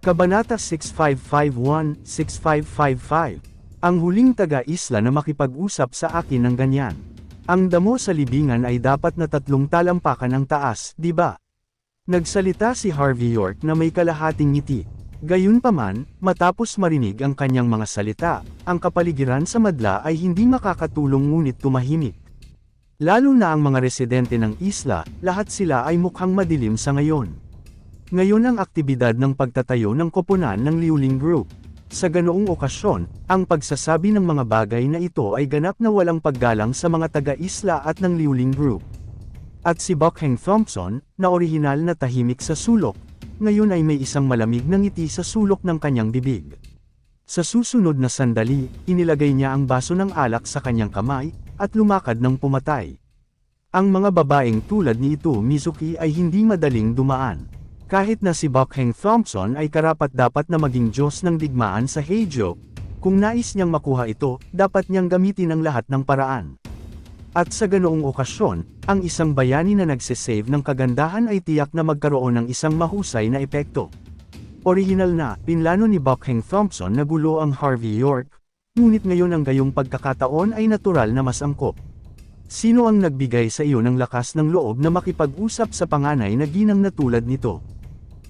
Kabanata 6551-6555. Ang huling taga-isla na makipag-usap sa akin ng ganyan. Ang damo sa libingan ay dapat na 3 talampakan ang taas, di ba? Nagsalita si Harvey York na may kalahating ngiti. Gayunpaman, matapos marinig ang kanyang mga salita, ang kapaligiran sa madla ay hindi makakatulong ngunit tumahimik. Lalo na ang mga residente ng isla, lahat sila ay mukhang madilim sa ngayon. Ngayon ang aktibidad ng pagtatayo ng koponan ng Liuling Group. Sa ganoong okasyon, ang pagsasabi ng mga bagay na ito ay ganap na walang paggalang sa mga taga-isla at ng Liuling Group. At si Buckheng Thompson, na orihinal na tahimik sa sulok, ngayon ay may isang malamig na ngiti sa sulok ng kanyang bibig. Sa susunod na sandali, inilagay niya ang baso ng alak sa kanyang kamay, at lumakad ng pumatay. Ang mga babaeng tulad ni ito Mizuki ay hindi madaling dumaan. Kahit na si Buckheng Thompson ay karapat-dapat na maging Diyos ng digmaan sa Heijo, kung nais niyang makuha ito, dapat niyang gamitin ang lahat ng paraan. At sa ganoong okasyon, ang isang bayani na nagsisave ng kagandahan ay tiyak na magkaroon ng isang mahusay na epekto. Orihinal na, pinlano ni Buckheng Thompson na gulo ang Harvey York, ngunit ngayon ang gayong pagkakataon ay natural na mas angkop. Sino ang nagbigay sa iyo ng lakas ng loob na makipag-usap sa panganay na ginang na tulad nito?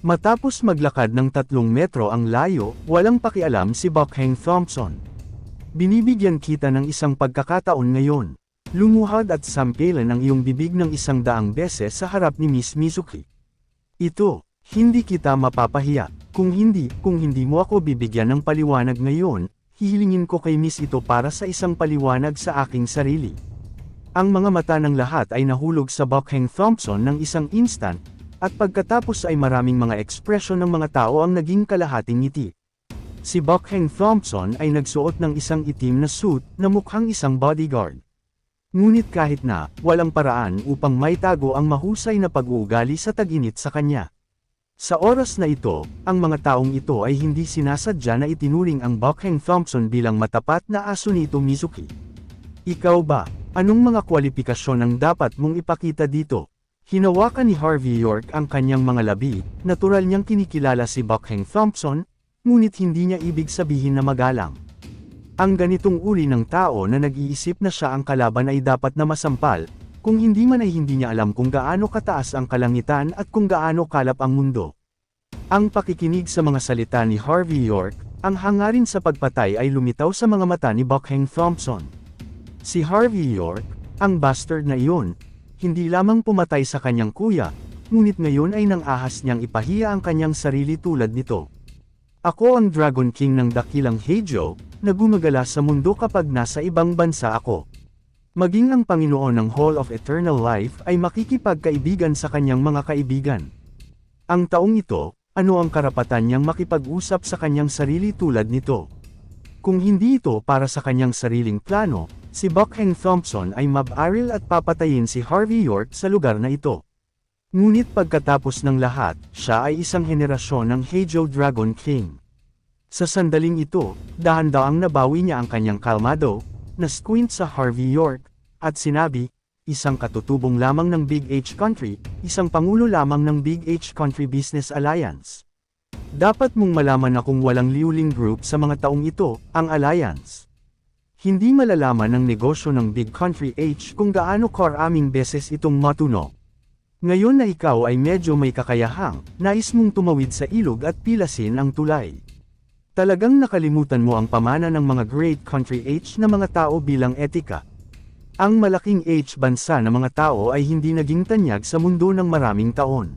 Matapos maglakad ng 3 metro ang layo, walang pakialam si Buckheng Thompson. Binibigyan kita ng isang pagkakataon ngayon. Lumuhad at sampilan ang iyong bibig ng 100 beses sa harap ni Miss Mizuki. Ito, hindi kita mapapahiya. Kung hindi mo ako bibigyan ng paliwanag ngayon, hihilingin ko kay Miss ito para sa isang paliwanag sa aking sarili. Ang mga mata ng lahat ay nahulog sa Buckheng Thompson ng isang instant, at pagkatapos ay maraming mga ekspresyon ng mga tao ang naging kalahating ngiti. Si Buckheng Thompson ay nagsuot ng isang itim na suit na mukhang isang bodyguard. Ngunit kahit na, walang paraan upang maitago ang mahusay na pag-uugali sa tag-init sa kanya. Sa oras na ito, ang mga taong ito ay hindi sinasadya na itinuring ang Buckheng Thompson bilang matapat na aso nito Mizuki. Ikaw ba, anong mga kwalifikasyon ang dapat mong ipakita dito? Hinawakan ni Harvey York ang kanyang mga labi, natural niyang kinikilala si Buckheng Thompson, ngunit hindi niya ibig sabihin na magalang. Ang ganitong uri ng tao na nag-iisip na siya ang kalaban ay dapat na masampal, kung hindi man ay hindi niya alam kung gaano kataas ang kalangitan at kung gaano kalap ang mundo. Ang pakikinig sa mga salita ni Harvey York, ang hangarin sa pagpatay ay lumitaw sa mga mata ni Buckheng Thompson. Si Harvey York, ang bastard na iyon, hindi lamang pumatay sa kanyang kuya, ngunit ngayon ay nang-ahas niyang ipahiya ang kanyang sarili tulad nito. Ako ang Dragon King ng dakilang Heijo, na gumagala sa mundo kapag nasa ibang bansa ako. Maging ang Panginoon ng Hall of Eternal Life ay makikipagkaibigan sa kanyang mga kaibigan. Ang taong ito, ano ang karapatan niyang makipag-usap sa kanyang sarili tulad nito? Kung hindi ito para sa kanyang sariling plano, si Buckheng Thompson ay mabaril at papatayin si Harvey York sa lugar na ito. Ngunit pagkatapos ng lahat, siya ay isang henerasyon ng Heijo Dragon King. Sa sandaling ito, dahan-daang nabawi niya ang kanyang kalmado, na squint sa Harvey York, at sinabi, isang katutubong lamang ng Big H Country, isang pangulo lamang ng Big H Country Business Alliance. Dapat mong malaman na kung walang Liuling Group sa mga taong ito, ang alliance. Hindi malalaman ng negosyo ng Big Country H kung gaano karaming beses itong matuno. Ngayon na ikaw ay medyo may kakayahang, nais mong tumawid sa ilog at pilasin ang tulay. Talagang nakalimutan mo ang pamana ng mga Great Country H na mga tao bilang etika. Ang malaking H bansa na mga tao ay hindi naging tanyag sa mundo ng maraming taon.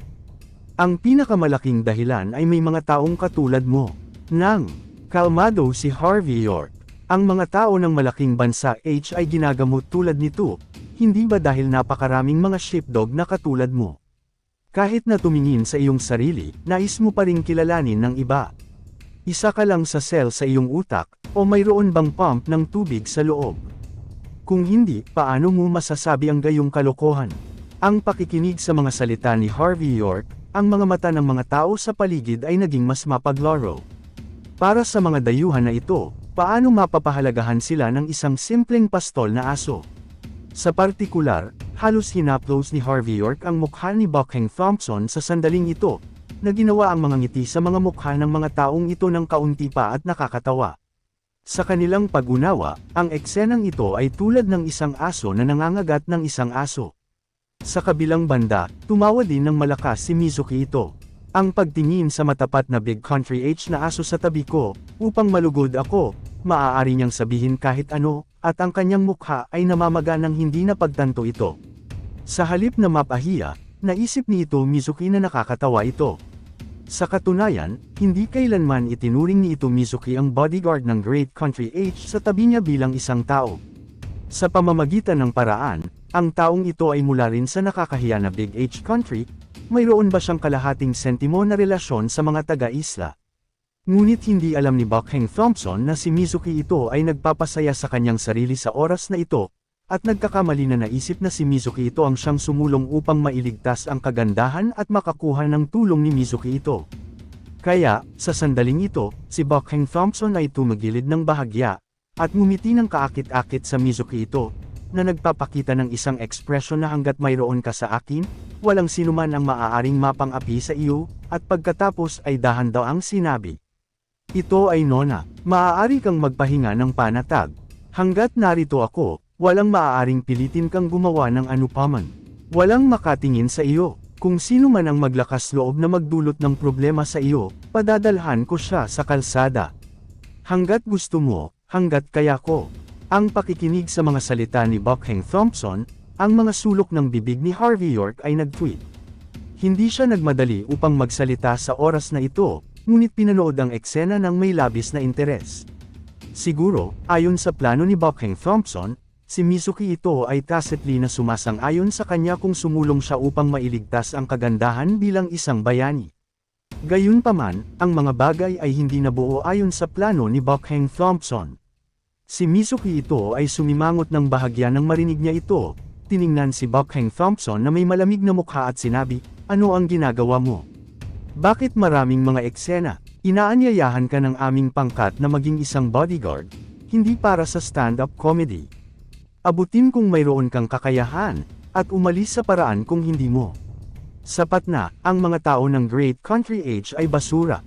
Ang pinakamalaking dahilan ay may mga taong katulad mo. Nang kalmado si Harvey York, ang mga tao ng malaking bansa H ay ginagamot tulad nito, hindi ba dahil napakaraming mga sheepdog na katulad mo? Kahit na tumingin sa iyong sarili, nais mo pa ring kilalanin ng iba. Isa ka lang sa cell sa iyong utak, o mayroon bang pump ng tubig sa loob? Kung hindi, paano mo masasabi ang gayong kalokohan? Ang pakikinig sa mga salita ni Harvey York, ang mga mata ng mga tao sa paligid ay naging mas mapaglaro. Para sa mga dayuhan na ito, paano mapapahalagahan sila ng isang simpleng pastol na aso? Sa partikular, halos hinaplos ni Harvey York ang mukha ni Buckheng Thompson sa sandaling ito, na ginawa ang mga ngiti sa mga mukha ng mga taong ito ng kaunti pa at nakakatawa. Sa kanilang pag-unawa, ang eksenang ito ay tulad ng isang aso na nangangagat ng isang aso. Sa kabilang banda, tumawa din ng malakas si Mizuki ito. Ang pagtingin sa matapat na Big Country H na aso sa tabi ko, upang malugod ako, maaari niyang sabihin kahit ano, at ang kanyang mukha ay namamaga ng hindi napagtanto ito. Sa halip na mapahiya, naisip ni ito Mizuki na nakakatawa ito. Sa katunayan, hindi kailanman itinuring ni ito Mizuki ang bodyguard ng Great Country H sa tabi niya bilang isang tao. Sa pamamagitan ng paraan, ang taong ito ay mula rin sa nakakahiya na Big H Country, mayroon ba siyang kalahating sentimo na relasyon sa mga taga-isla? Ngunit hindi alam ni Buckhang Thompson na si Mizuki ito ay nagpapasaya sa kanyang sarili sa oras na ito, at nagkakamali na naisip na si Mizuki ito ang siyang sumulong upang mailigtas ang kagandahan at makakuha ng tulong ni Mizuki ito. Kaya, sa sandaling ito, si Buckhang Thompson ay tumagilid ng bahagya, at ngumiti ng kaakit-akit sa Mizuki ito, na nagpapakita ng isang ekspresyon na hanggat mayroon ka sa akin, walang sinuman ang maaaring mapang-api sa iyo, at pagkatapos ay dahan daw ang sinabi. Ito ay Nona, maaari kang magpahinga ng panatag. Hanggat narito ako, walang maaaring pilitin kang gumawa ng anupaman. Walang makatingin sa iyo. Kung sino man ang maglakas loob na magdulot ng problema sa iyo, padadalhan ko siya sa kalsada. Hanggat gusto mo, hanggat kaya ko. Ang pakikinig sa mga salita ni Buckhang Thompson, ang mga sulok ng bibig ni Harvey York ay nag-tweet. Hindi siya nagmadali upang magsalita sa oras na ito, ngunit pinanood ang eksena ng may labis na interes. Siguro, ayon sa plano ni Buckhang Thompson, si Mizuki ito ay tacitly na sumasang-ayon sa kanya kung sumulong siya upang mailigtas ang kagandahan bilang isang bayani. Gayunpaman, ang mga bagay ay hindi nabuo ayon sa plano ni Buckhang Thompson. Si Mizuki ito ay sumimangot ng bahagya nang marinig niya ito, tiningnan si Buckhang Thompson na may malamig na mukha at sinabi, "Ano ang ginagawa mo? Bakit maraming mga eksena? Inaanyayahan ka ng aming pangkat na maging isang bodyguard, hindi para sa stand-up comedy. Abutin kung mayroon kang kakayahan, at umalis sa paraan kung hindi mo. Sapat na, ang mga tao ng Great Country Age ay basura."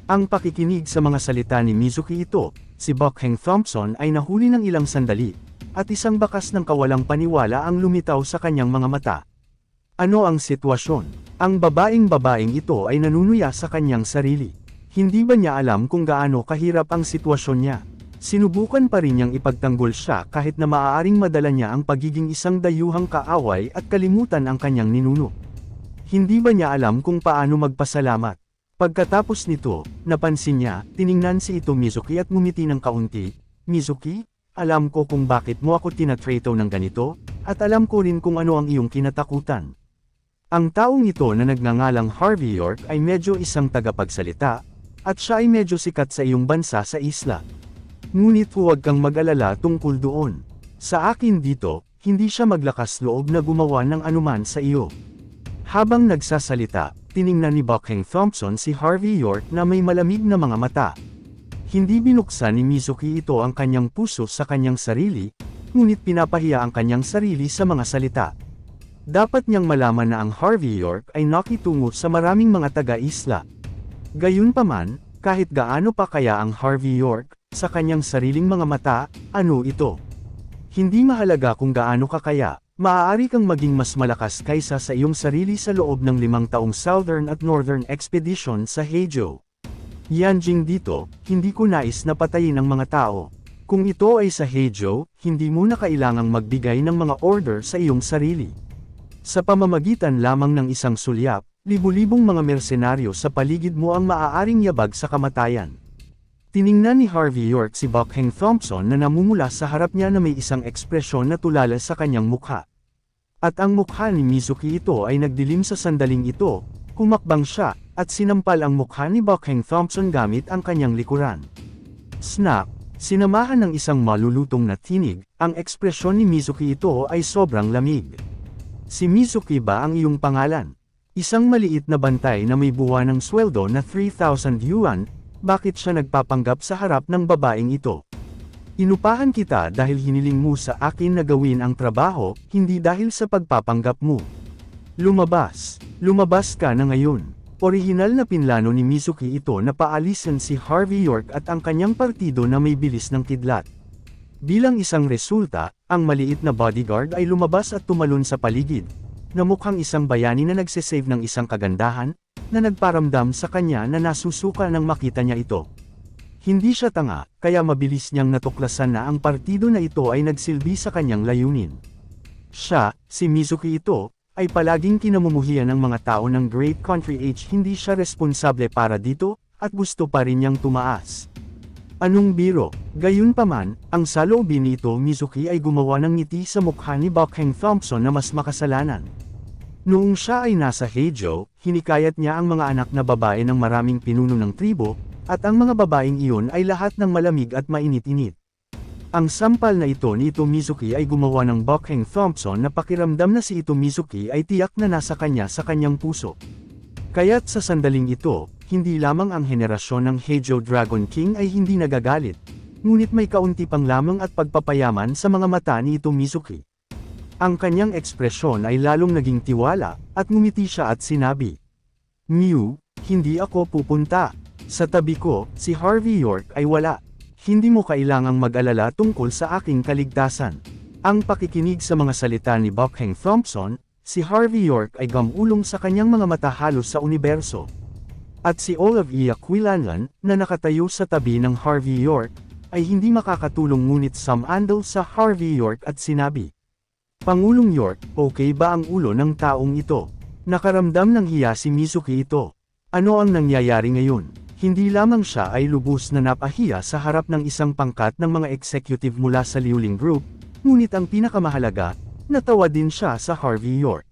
Ang pakikinig sa mga salita ni Mizuki ito, si Buckhang Thompson ay nahuli ng ilang sandali, at isang bakas ng kawalang paniwala ang lumitaw sa kanyang mga mata. Ano ang sitwasyon? Ang babaeng ito ay nanunuya sa kanyang sarili. Hindi ba niya alam kung gaano kahirap ang sitwasyon niya? Sinubukan pa rin niyang ipagtanggol siya kahit na maaaring madala niya ang pagiging isang dayuhang kaaway at kalimutan ang kanyang ninuno. Hindi ba niya alam kung paano magpasalamat? Pagkatapos nito, napansin niya, tiningnan si ito Mizuki at ngumiti ng kaunti. "Mizuki, alam ko kung bakit mo ako tinatrato ng ganito, at alam ko rin kung ano ang iyong kinatakutan." Ang taong ito na nagngangalang Harvey York ay medyo isang tagapagsalita, at siya ay medyo sikat sa iyong bansa sa isla. Ngunit huwag kang mag-alala tungkol doon. Sa akin dito, hindi siya maglakas loob na gumawa ng anuman sa iyo. Habang nagsasalita, tiningnan ni Buckhang Thompson si Harvey York na may malamig na mga mata. Hindi binuksan ni Mizuki ito ang kanyang puso sa kanyang sarili, ngunit pinapahiya ang kanyang sarili sa mga salita. Dapat niyang malaman na ang Harvey York ay nakitungo sa maraming mga taga-isla. Gayunpaman, kahit gaano pa kaya ang Harvey York, sa kanyang sariling mga mata, ano ito? Hindi mahalaga kung gaano ka kaya, maaari kang maging mas malakas kaysa sa iyong sarili sa loob ng 5 taong Southern at Northern Expedition sa Heijo. Yanjing dito, hindi ko nais na patayin ang mga tao. Kung ito ay sa Heijo, hindi mo na kailangang magbigay ng mga order sa iyong sarili. Sa pamamagitan lamang ng isang sulyap, libu-libong mga mersenaryo sa paligid mo ang maaaring yabag sa kamatayan. Tiningnan ni Harvey York si Buckhang Thompson na namumula sa harap niya na may isang ekspresyon na tulala sa kanyang mukha. At ang mukha ni Mizuki ito ay nagdilim sa sandaling ito, humakbang siya, at sinampal ang mukha ni Buckhang Thompson gamit ang kanyang likuran. Snap! Sinamahan ng isang malulutong na tinig, ang ekspresyon ni Mizuki ito ay sobrang lamig. Si Mizuki ba ang iyong pangalan? Isang maliit na bantay na may buwan ng sweldo na 3,000 yuan, bakit siya nagpapanggap sa harap ng babaeng ito? Inupahan kita dahil hiniling mo sa akin na gawin ang trabaho, hindi dahil sa pagpapanggap mo. Lumabas! Lumabas ka na ngayon. Orihinal na pinlano ni Mizuki ito na paalisin si Harvey York at ang kanyang partido na may bilis ng kidlat. Bilang isang resulta, ang maliit na bodyguard ay lumabas at tumalon sa paligid, na mukhang isang bayani na nagsesave ng isang kagandahan, na nagparamdam sa kanya na nasusuka nang makita niya ito. Hindi siya tanga, kaya mabilis niyang natuklasan na ang partido na ito ay nagsilbi sa kanyang layunin. Siya, si Mizuki ito, ay palaging kinamumuhian ng mga tao ng Great Country Age. Hindi siya responsable para dito, at gusto pa rin niyang tumaas. Anong biro? Gayunpaman, ang saloobin nito Mizuki ay gumawa ng ngiti sa mukha ni Buckhang Thompson na mas makasalanan. Noong siya ay nasa Heijo, hinikayat niya ang mga anak na babae ng maraming pinuno ng tribo, at ang mga babaeng iyon ay lahat ng malamig at mainit-init. Ang sampal na ito ni Ito Mizuki ay gumawa ng Buckhang Thompson na pakiramdam na si Ito Mizuki ay tiyak na nasa kanya sa kanyang puso. Kaya't sa sandaling ito, hindi lamang ang henerasyon ng Heijo Dragon King ay hindi nagagalit, ngunit may kaunti pang lamang at pagpapayaman sa mga mata ni Ito Mizuki. Ang kanyang ekspresyon ay lalong naging tiwala, at ngumiti siya at sinabi, "Mew, hindi ako pupunta. Sa tabi ko, si Harvey York ay wala. Hindi mo kailangang mag-alala tungkol sa aking kaligtasan." Ang pakikinig sa mga salita ni Buckhang Thompson, si Harvey York ay gamulong sa kanyang mga mata halos sa universo. At si Olivia Quillanlan, na nakatayo sa tabi ng Harvey York, ay hindi makakatulong ngunit sumandal sa Harvey York at sinabi, "Pangulong York, okay ba ang ulo ng taong ito?" Nakaramdam ng hiya si Mizuki ito. Ano ang nangyayari ngayon? Hindi lamang siya ay lubos na napahiya sa harap ng isang pangkat ng mga executive mula sa Liuling Group, ngunit ang pinakamahalaga, natawa din siya sa Harvey York.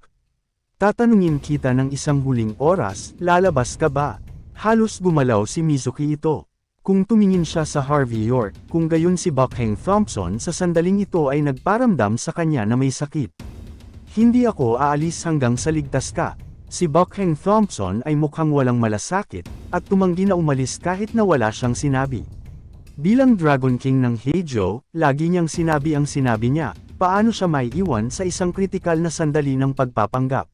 "Tatanungin kita ng isang huling oras, lalabas ka ba?" Halos gumalaw si Mizuki ito. Kung tumingin siya sa Harvey York, kung gayon si Buckhang Thompson sa sandaling ito ay nagparamdam sa kanya na may sakit. "Hindi ako aalis hanggang sa ligtas ka." Si Buckhang Thompson ay mukhang walang malasakit, at tumanggi na umalis kahit na wala siyang sinabi. Bilang Dragon King ng Heijo, lagi niyang sinabi ang sinabi niya, paano siya maiiwan sa isang kritikal na sandali ng pagpapanggap.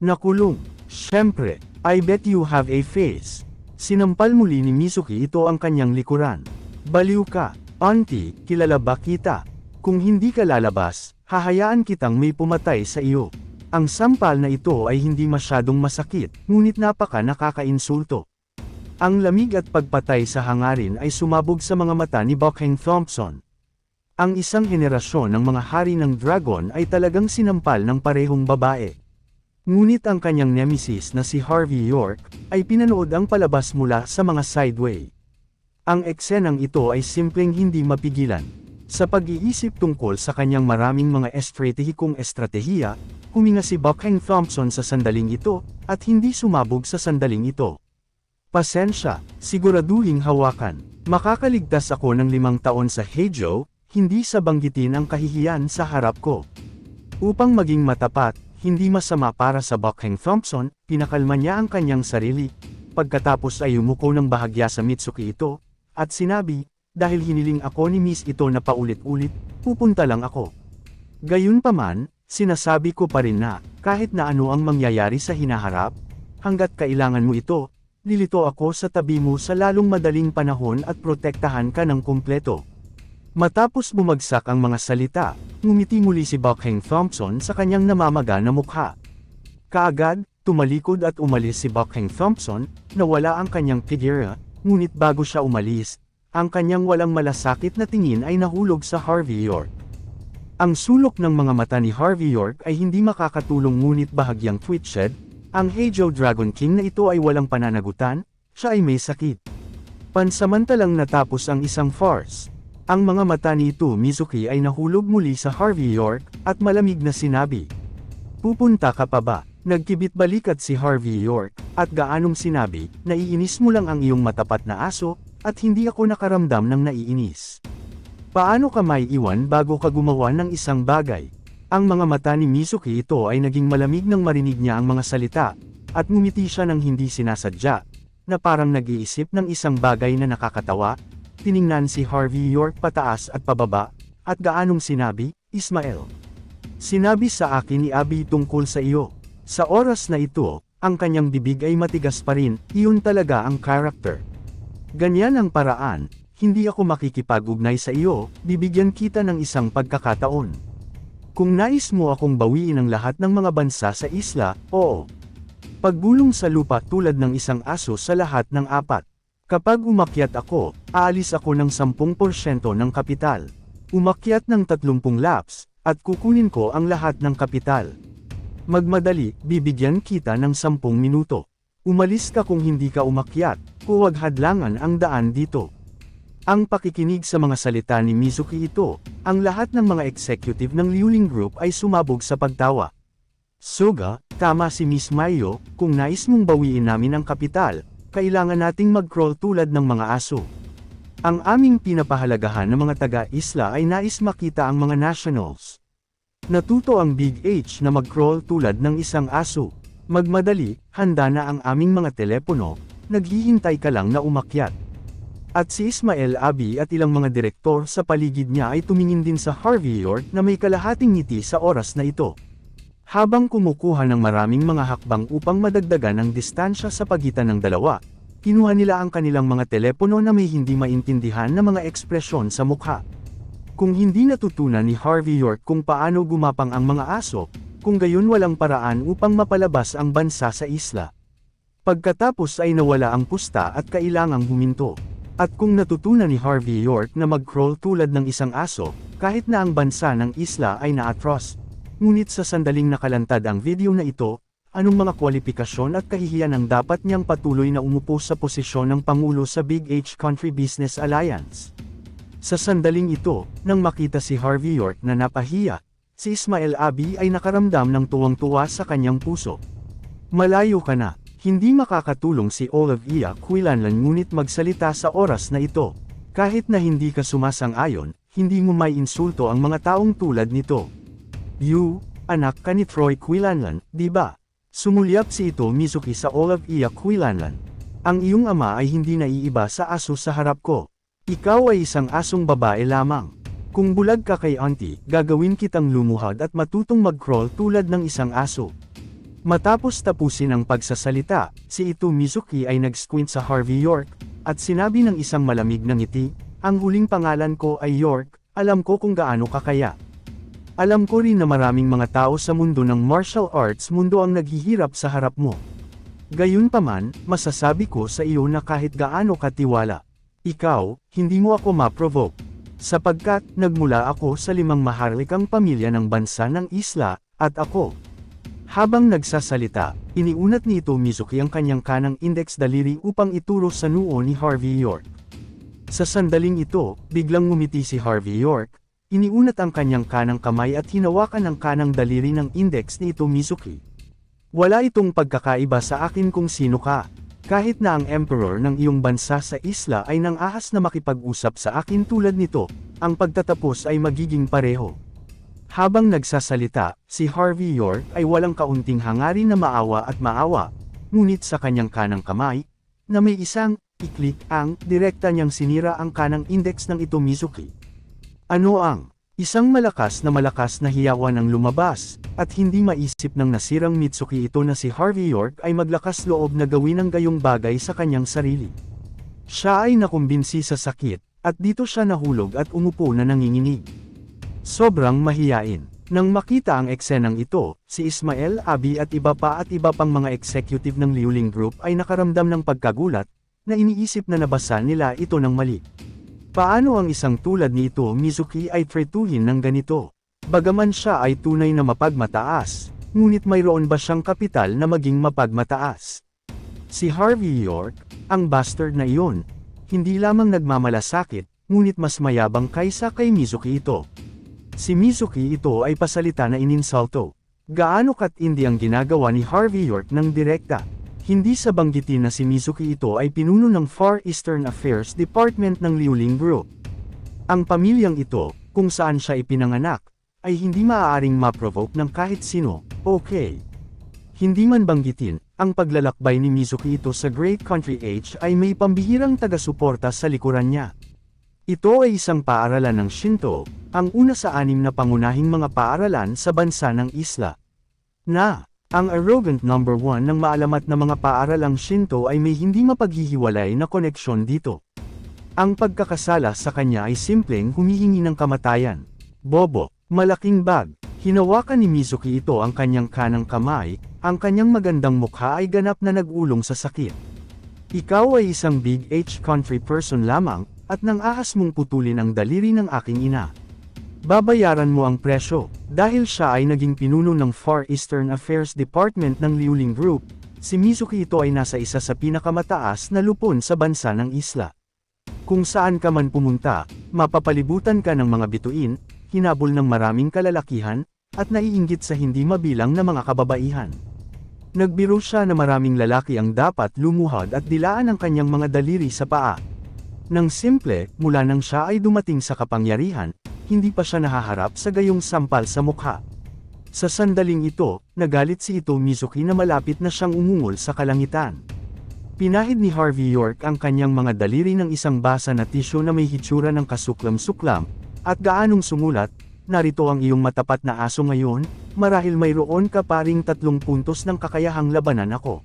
Nakulong. Siyempre, I bet you have a face. Sinampal muli ni Mizuki ito ang kanyang likuran. "Baliw ka, auntie, kilala ba kita? Kung hindi ka lalabas, hahayaan kitang may pumatay sa iyo." Ang sampal na ito ay hindi masyadong masakit, ngunit napaka nakakainsulto. Ang lamig at pagpatay sa hangarin ay sumabog sa mga mata ni Buckhang Thompson. Ang isang henerasyon ng mga hari ng dragon ay talagang sinampal ng parehong babae. Ngunit ang kanyang nemesis na si Harvey York, ay pinanood ang palabas mula sa mga sideway. Ang eksenang ito ay simpleng hindi mapigilan. Sa pag-iisip tungkol sa kanyang maraming mga estratehiya, huminga si Buckhang Thompson sa sandaling ito, at hindi sumabog sa sandaling ito. "Pasensya, siguraduhing hawakan. Makakaligtas ako ng 5 taon sa Heijo, hindi sa banggitin ang kahihiyan sa harap ko." Upang maging matapat, hindi masama para sa Buckhang Thompson, pinakalma niya ang kanyang sarili. Pagkatapos ay umuko ng bahagya sa Mitsuki ito, at sinabi, "Dahil hiniling ako ni Miss ito na paulit-ulit, pupunta lang ako." Gayunpaman, sinasabi ko pa rin na, kahit na ano ang mangyayari sa hinaharap, hanggat kailangan mo ito, lilito ako sa tabi mo sa lalong madaling panahon at protektahan ka ng kumpleto. Matapos bumagsak ang mga salita, ngumiti muli si Buckhang Thompson sa kanyang namamaga na mukha. Kaagad, tumalikod at umalis si Buckhang Thompson, nawala ang kanyang figura, ngunit bago siya umalis, ang kanyang walang malasakit na tingin ay nahulog sa Harvey York. Ang sulok ng mga mata ni Harvey York ay hindi makakatulong ngunit bahagyang twitched. Ang Heijo Dragon King na ito ay walang pananagutan, siya ay may sakit. Pansamantalang natapos ang isang farce. Ang mga mata ni Ito Mizuki ay nahulog muli sa Harvey York, at malamig na sinabi, "Pupunta ka pa ba?" Nagkibit balikat si Harvey York, at gaanong sinabi, "Naiinis mo lang ang iyong matapat na aso, at hindi ako nakaramdam ng naiinis. Paano ka maiiwan bago ka gumawa ng isang bagay?" Ang mga mata ni Mizuki ito ay naging malamig nang marinig niya ang mga salita, at ngumiti siya ng hindi sinasadya, na parang nag-iisip ng isang bagay na nakakatawa. Tiningnan si Harvey York pataas at pababa, at gaanong sinabi, "Ismael. Sinabi sa akin ni Abby tungkol sa iyo." Sa oras na ito, ang kanyang bibig ay matigas pa rin, iyon talaga ang character. Ganyan ang paraan, hindi ako makikipag-ugnay sa iyo, bibigyan kita ng isang pagkakataon. Kung nais mo akong bawiin ang lahat ng mga bansa sa isla, oo. Pagbulong sa lupa tulad ng isang aso sa lahat ng 4. Kapag umakyat ako, aalis ako ng 10% ng kapital. Umakyat ng 30 laps, at kukunin ko ang lahat ng kapital. Magmadali, bibigyan kita ng 10 minuto. Umalis ka kung hindi ka umakyat, huwag hadlangan ang daan dito. Ang pakikinig sa mga salita ni Mizuki ito, ang lahat ng mga executive ng Liuling Group ay sumabog sa pagtawa. Soga, tama si Miss Mayo, kung nais mong bawiin namin ang kapital, kailangan nating mag-crawl tulad ng mga aso. Ang aming pinapahalagahan ng mga taga-isla ay nais makita ang mga nationals. Natuto ang Big H na mag-crawl tulad ng isang aso. Magmadali, handa na ang aming mga telepono, naghihintay ka lang na umakyat. At si Ismael Abi at ilang mga direktor sa paligid niya ay tumingin din sa Harvey York na may kalahating ngiti sa oras na ito. Habang kumukuha ng maraming mga hakbang upang madagdagan ang distansya sa pagitan ng dalawa, kinuha nila ang kanilang mga telepono na may hindi maintindihan na mga ekspresyon sa mukha. Kung hindi natutunan ni Harvey York kung paano gumapang ang mga aso, kung gayon walang paraan upang mapalabas ang bansa sa isla. Pagkatapos ay nawala ang pusta at kailangang huminto. At kung natutunan ni Harvey York na mag-crawl tulad ng isang aso, kahit na ang bansa ng isla ay naatros. Ngunit sa sandaling nakalantad ang video na ito, anong mga kwalifikasyon at kahihiyan ang dapat niyang patuloy na umupo sa posisyon ng Pangulo sa Big H Country Business Alliance? Sa sandaling ito, nang makita si Harvey York na napahiya, si Ismael Abi ay nakaramdam ng tuwang-tuwa sa kanyang puso. Malayo ka na, hindi makakatulong si Olivia Quilanlan ngunit magsalita sa oras na ito. Kahit na hindi ka sumasang-ayon, hindi mo may insulto ang mga taong tulad nito. You, anak ka ni Troy Quilanlan, di ba? Sumulyap si ito Mizuki sa Olivia Quilanlan. Ang iyong ama ay hindi naiiba sa aso sa harap ko. Ikaw ay isang asong babae lamang. Kung bulag ka kay auntie, gagawin kitang lumuhad at matutong mag-crawl tulad ng isang aso. Matapos tapusin ang pagsasalita, si ito Mizuki ay nag-squint sa Harvey York, at sinabi ng isang malamig na ngiti, ang huling pangalan ko ay York, alam ko kung gaano ka kaya. Alam ko rin na maraming mga tao sa mundo ng martial arts mundo ang naghihirap sa harap mo. Gayunpaman, masasabi ko sa iyo na kahit gaano katiwala, ikaw, hindi mo ako ma-provoke. Sapagkat, nagmula ako sa 5 maharlikang pamilya ng bansa ng isla, at ako. Habang nagsasalita, iniunat ni ito Mizuki ang kanyang kanang index daliri upang ituro sa noo ni Harvey York. Sa sandaling ito, biglang ngumiti si Harvey York, iniunat ang kanyang kanang kamay at hinawakan ang kanang daliri ng index ni ito Mizuki. Wala itong pagkakaiba sa akin kung sino ka. Kahit na ang emperor ng iyong bansa sa isla ay nang-ahas na makipag-usap sa akin tulad nito, ang pagtatapos ay magiging pareho. Habang nagsasalita, si Harvey York ay walang kaunting hangarin na maawa at maawa, ngunit sa kanyang kanang kamay, na may isang iklik ang direkta niyang sinira ang kanang index ng ito Mizuki. Ano ang isang malakas na hiyawan ang lumabas, at hindi maisip ng nasirang Mitsuki ito na si Harvey York ay maglakas loob na gawin ang gayong bagay sa kanyang sarili. Siya ay nakumbinsi sa sakit, at dito siya nahulog at umupo na nanginginig. Sobrang mahiyain. Nang makita ang eksenang ito, si Ismael Abi at iba pang mga executive ng Liuling Group ay nakaramdam ng pagkagulat, na iniisip na nabasa nila ito ng mali. Paano ang isang tulad ni ito Mizuki ay tretuhin ng ganito? Bagaman siya ay tunay na mapagmataas, ngunit mayroon ba siyang kapital na maging mapagmataas? Si Harvey York, ang bastard na iyon, hindi lamang nagmamalasakit, ngunit mas mayabang kaysa kay Mizuki ito. Si Mizuki ito ay pasalita na ininsulto. Gaano katindi ang ginagawa ni Harvey York ng direkta? Hindi sa banggitin na si Mizuki ito ay pinuno ng Far Eastern Affairs Department ng Liuling Group. Ang pamilyang ito, kung saan siya ipinanganak, ay hindi maaaring ma-provoke ng kahit sino, okay. Hindi man banggitin, ang paglalakbay ni Mizuki ito sa Great Country H ay may pambihirang taga-suporta sa likuran niya. Ito ay isang paaralan ng Shinto, ang una sa 6 na pangunahing mga paaralan sa bansa ng isla. Na Ang arrogant number 1 ng maalamat na mga paaralang Shinto ay may hindi mapaghihiwalay na koneksyon dito. Ang pagkakasala sa kanya ay simpleng humihingi ng kamatayan. Bobo, malaking bag. Hinawakan ni Mizuki ito ang kanyang kanang kamay, ang kanyang magandang mukha ay ganap na nag-ulong sa sakit. Ikaw ay isang big H country person lamang, at nang ahas mong putulin ang daliri ng aking ina. Babayaran mo ang presyo, dahil siya ay naging pinuno ng Far Eastern Affairs Department ng Liuling Group, si Mizuki ito ay nasa isa sa pinakamataas na lupon sa bansa ng isla. Kung saan ka man pumunta, mapapalibutan ka ng mga bituin, hinabol ng maraming kalalakihan, at naiinggit sa hindi mabilang na mga kababaihan. Nagbiro siya na maraming lalaki ang dapat lumuhod at dilaan ang kanyang mga daliri sa paa. Nang simple, mula nang siya ay dumating sa kapangyarihan, hindi pa siya nahaharap sa gayong sampal sa mukha. Sa sandaling ito, nagalit si Ito Mizuki na malapit na siyang umungol sa kalangitan. Pinahid ni Harvey York ang kanyang mga daliri ng isang basa na tisyo na may hitsura ng kasuklam-suklam, at gaanong sumulat, narito ang iyong matapat na aso ngayon, marahil mayroon ka paring 3 puntos ng kakayahang labanan ako.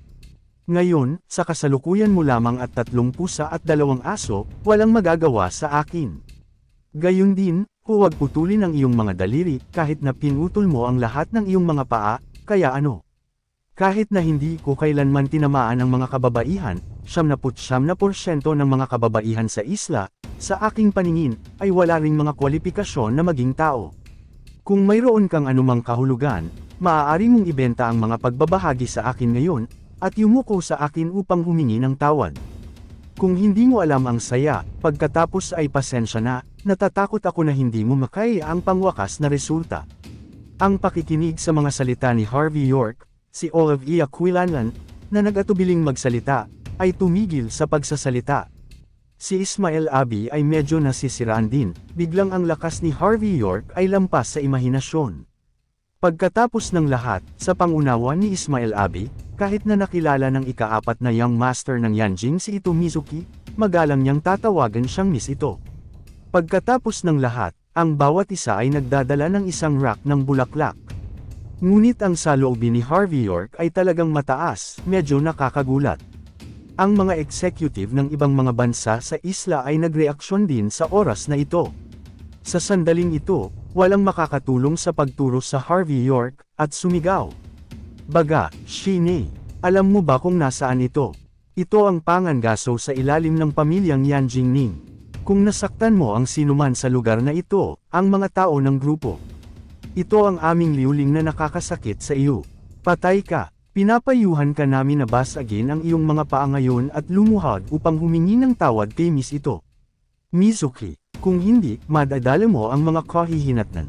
Ngayon, sa kasalukuyan mo lamang at 3 pusa at 2 aso, walang magagawa sa akin. Gayon din, huwag putulin ang iyong mga daliri, kahit na pinutol mo ang lahat ng iyong mga paa, kaya ano? Kahit na hindi ko kailanman tinamaan ang mga kababaihan, 99% ng mga kababaihan sa isla, sa aking paningin, ay wala ring mga kwalifikasyon na maging tao. Kung mayroon kang anumang kahulugan, maaari mong ibenta ang mga pagbabahagi sa akin ngayon, at yumuko sa akin upang humingi ng tawad. Kung hindi mo alam ang saya, pagkatapos ay pasensya na, natatakot ako na hindi mo makaya ang pangwakas na resulta. Ang pakikinig sa mga salita ni Harvey York, si Olive E. Aquilanan, na nag-atubiling magsalita, ay tumigil sa pagsasalita. Si Ismael Abi ay medyo nasisiraan din, biglang ang lakas ni Harvey York ay lampas sa imahinasyon. Pagkatapos ng lahat, sa pangunawa ni Ismael Abi, kahit na nakilala ng ika-4 na young master ng Yanjing si Ito Mizuki, magalang niyang tatawagan siyang Miss Ito. Pagkatapos ng lahat, ang bawat isa ay nagdadala ng isang rack ng bulaklak. Ngunit ang saloobin ni Harvey York ay talagang mataas, medyo nakakagulat. Ang mga executive ng ibang mga bansa sa isla ay nagreaksyon din sa oras na ito. Sa sandaling ito, walang makakatulong sa pagturo sa Harvey York, at sumigaw. Baga, Shinei, alam mo ba kung nasaan ito? Ito ang pangangaso sa ilalim ng pamilyang Yanjingning. Kung nasaktan mo ang sinuman sa lugar na ito, ang mga tao ng grupo. Ito ang aming liuling na nakakasakit sa iyo. Patay ka. Pinapayuhan ka namin na basagin ang iyong mga paa ngayon at lumuhod upang humingi ng tawad kay Miss Ito. Mizuki, kung hindi, madadala mo ang mga kahihinatnan.